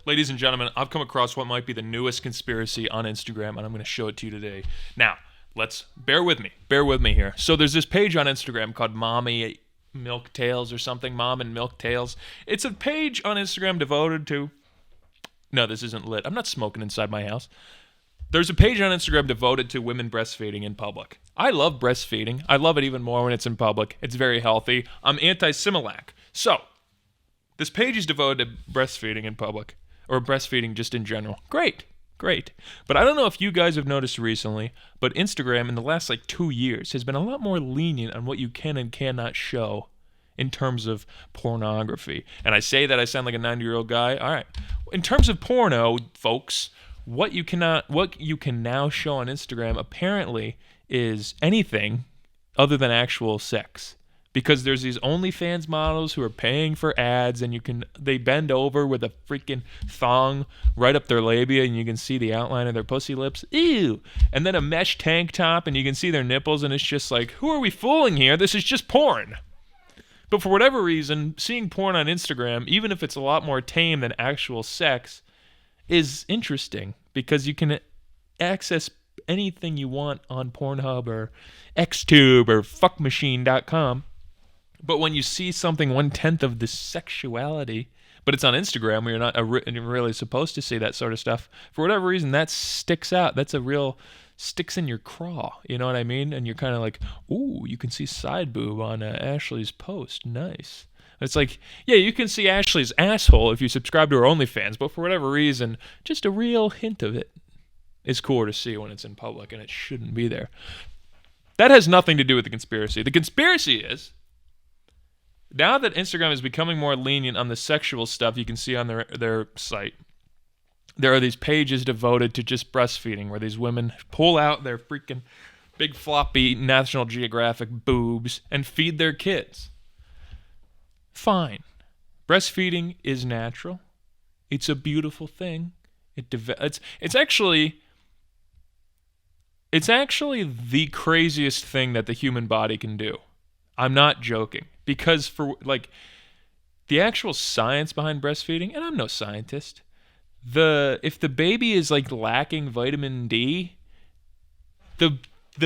Ladies and gentlemen, I've come across what might be the newest conspiracy on Instagram, and I'm going to show it to you today. Now, bear with me. Bear with me here. So there's this page on Instagram called Mommy Milk Tales or something, Mom and Milk Tales. It's a page on Instagram devoted to... No, this isn't lit. I'm not smoking inside my house. There's a page on Instagram devoted to women breastfeeding in public. I love breastfeeding. I love it even more when it's in public. It's very healthy. I'm anti-Similac. So, this page is devoted to breastfeeding in public, or breastfeeding just in general. Great. But I don't know if you guys have noticed recently, but Instagram in the last 2 years has been a lot more lenient on what you can and cannot show in terms of pornography. And I say that I sound like a 90-year-old guy. All right. In terms of porno, folks, what you can now show on Instagram apparently is anything other than actual sex. Because there's these OnlyFans models who are paying for ads, and they bend over with a freaking thong right up their labia, and you can see the outline of their pussy lips. Ew! And then a mesh tank top, and you can see their nipples, and it's just like, who are we fooling here? This is just porn. But for whatever reason, seeing porn on Instagram, even if it's a lot more tame than actual sex, is interesting because you can access anything you want on Pornhub or Xtube or fuckmachine.com. But when you see something 1/10 of the sexuality, but it's on Instagram where you're not really supposed to see that sort of stuff, for whatever reason, that sticks out. That's a real sticks in your craw. You know what I mean? And you're kind of like, ooh, you can see side boob on Ashley's post. Nice. It's like, yeah, you can see Ashley's asshole if you subscribe to her OnlyFans, but for whatever reason, just a real hint of it is cooler to see when it's in public, and it shouldn't be there. That has nothing to do with the conspiracy. The conspiracy is, now that Instagram is becoming more lenient on the sexual stuff you can see on their site, there are these pages devoted to just breastfeeding where these women pull out their freaking big floppy National Geographic boobs and feed their kids. Fine. Breastfeeding is natural. It's a beautiful thing. It's actually the craziest thing that the human body can do. I'm not joking. Because for the actual science behind breastfeeding, and I'm no scientist, if the baby is lacking vitamin D, the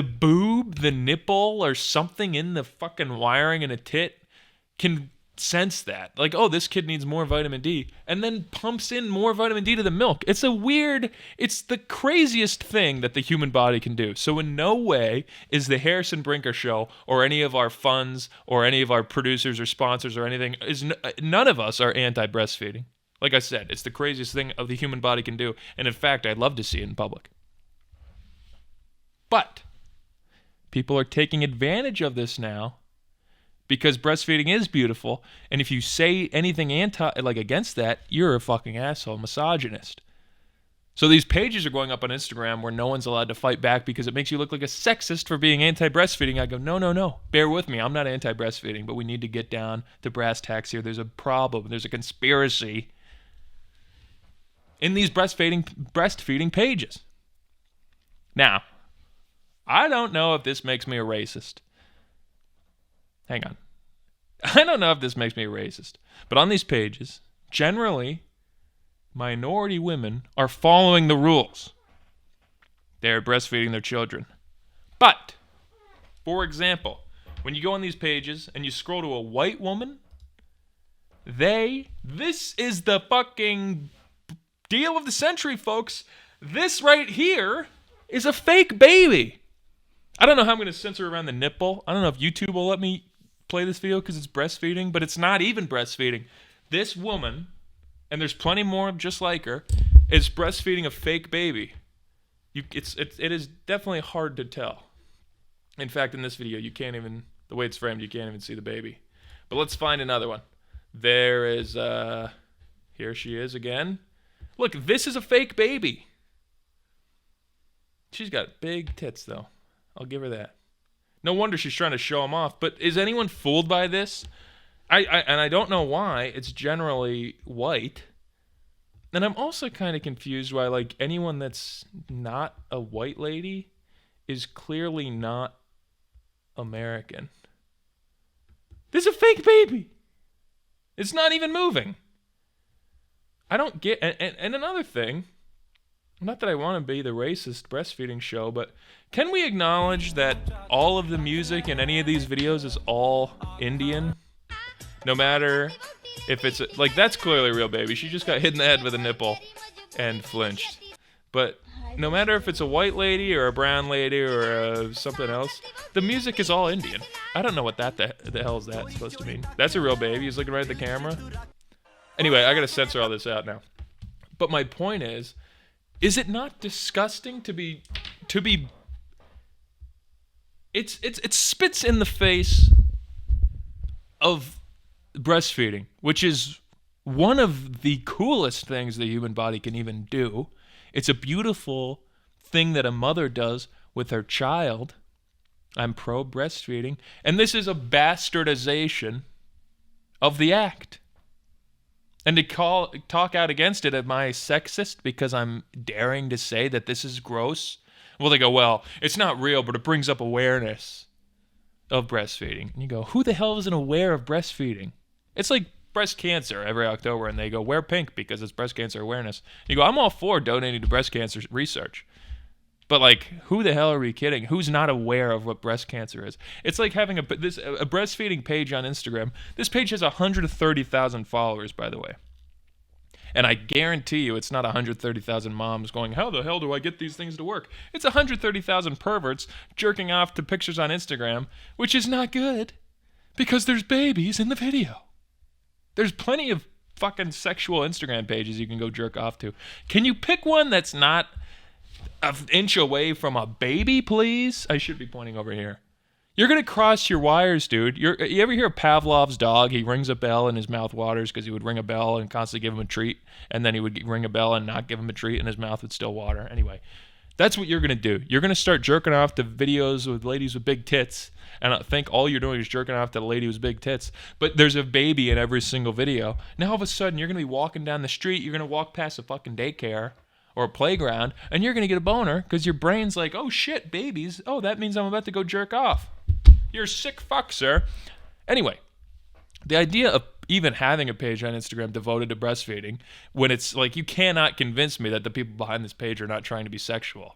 boob, the nipple, or something in the fucking wiring in a tit can sense that. Oh, this kid needs more vitamin D, and then pumps in more vitamin D to the milk. It's the craziest thing that the human body can do. So in no way is the Harrison Brinker Show or any of our funds or any of our producers or sponsors or anything, none of us are anti-breastfeeding. Like I said, it's the craziest thing the human body can do, and in fact, I'd love to see it in public. But people are taking advantage of this now, because breastfeeding is beautiful, and if you say anything against that, you're a fucking asshole, misogynist. So these pages are going up on Instagram where no one's allowed to fight back because it makes you look like a sexist for being anti-breastfeeding. I go, no, bear with me. I'm not anti-breastfeeding, but we need to get down to brass tacks here. There's a problem. There's a conspiracy in these breastfeeding pages. Now, I don't know if this makes me a racist. Hang on. I don't know if this makes me a racist, but on these pages, generally, minority women are following the rules. They're breastfeeding their children. But, for example, when you go on these pages and you scroll to a white woman, this is the fucking deal of the century, folks. This right here is a fake baby. I don't know how I'm going to censor around the nipple. I don't know if YouTube will let me play this video because it's breastfeeding, but it's not even breastfeeding. This woman, and there's plenty more just like her, is breastfeeding a fake baby. It is definitely hard to tell. In fact, in this video, the way it's framed, you can't even see the baby. But let's find another one. There is, here she is again. Look, this is a fake baby. She's got big tits, though. I'll give her that. No wonder she's trying to show them off. But is anyone fooled by this? I don't know why. It's generally white. And I'm also kind of confused why, anyone that's not a white lady is clearly not American. This is a fake baby. It's not even moving. I don't get, and another thing, not that I want to be the racist breastfeeding show, but can we acknowledge that all of the music in any of these videos is all Indian? No matter if it's, like, that's clearly a real baby. She just got hit in the head with a nipple and flinched. But no matter if it's a white lady or a brown lady or something else, the music is all Indian. I don't know what the hell is that supposed to mean. That's a real baby. He's looking right at the camera. Anyway, I gotta censor all this out now. But my point is it not disgusting to be? It spits in the face of breastfeeding, which is one of the coolest things the human body can even do. It's a beautiful thing that a mother does with her child. I'm pro breastfeeding, and this is a bastardization of the act. And to talk out against it, am I sexist because I'm daring to say that this is gross? Well, they go, well, it's not real, but it brings up awareness of breastfeeding. And you go, who the hell isn't aware of breastfeeding? It's like breast cancer every October, and they go, wear pink because it's breast cancer awareness. You go, I'm all for donating to breast cancer research. But, like, who the hell are we kidding? Who's not aware of what breast cancer is? It's like having a breastfeeding page on Instagram. This page has 130,000 followers, by the way. And I guarantee you it's not 130,000 moms going, how the hell do I get these things to work? It's 130,000 perverts jerking off to pictures on Instagram, which is not good because there's babies in the video. There's plenty of fucking sexual Instagram pages you can go jerk off to. Can you pick one that's not an inch away from a baby, please? I should be pointing over here. You're going to cross your wires, dude. You ever hear of Pavlov's dog? He rings a bell and his mouth waters because he would ring a bell and constantly give him a treat. And then he would ring a bell and not give him a treat and his mouth would still water. Anyway, that's what you're going to do. You're going to start jerking off to videos with ladies with big tits. And I think all you're doing is jerking off to the lady with big tits. But there's a baby in every single video. Now all of a sudden you're going to be walking down the street. You're going to walk past a fucking daycare or a playground. And you're going to get a boner because your brain's like, oh shit, babies. Oh, that means I'm about to go jerk off. You're a sick fuck, sir. Anyway, the idea of even having a page on Instagram devoted to breastfeeding, when it's like, you cannot convince me that the people behind this page are not trying to be sexual.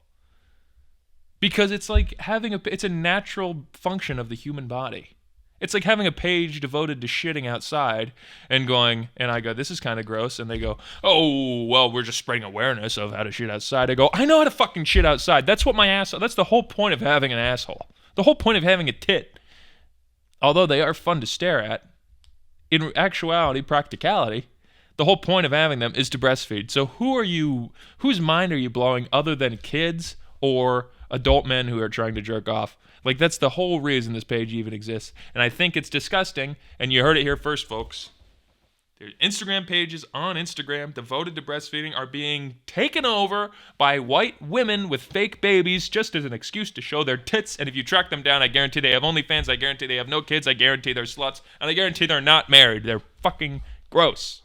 Because it's like it's a natural function of the human body. It's like having a page devoted to shitting outside and going, and I go, this is kind of gross. And they go, oh, well, we're just spreading awareness of how to shit outside. I go, I know how to fucking shit outside. That's the whole point of having an asshole. The whole point of having a tit, although they are fun to stare at, in actuality, practicality, the whole point of having them is to breastfeed. So whose mind are you blowing other than kids or adult men who are trying to jerk off? Like, that's the whole reason this page even exists. And I think it's disgusting, and you heard it here first, folks. Their Instagram pages on Instagram devoted to breastfeeding are being taken over by white women with fake babies just as an excuse to show their tits. And if you track them down, I guarantee they have OnlyFans. I guarantee they have no kids. I guarantee they're sluts. And I guarantee they're not married. They're fucking gross.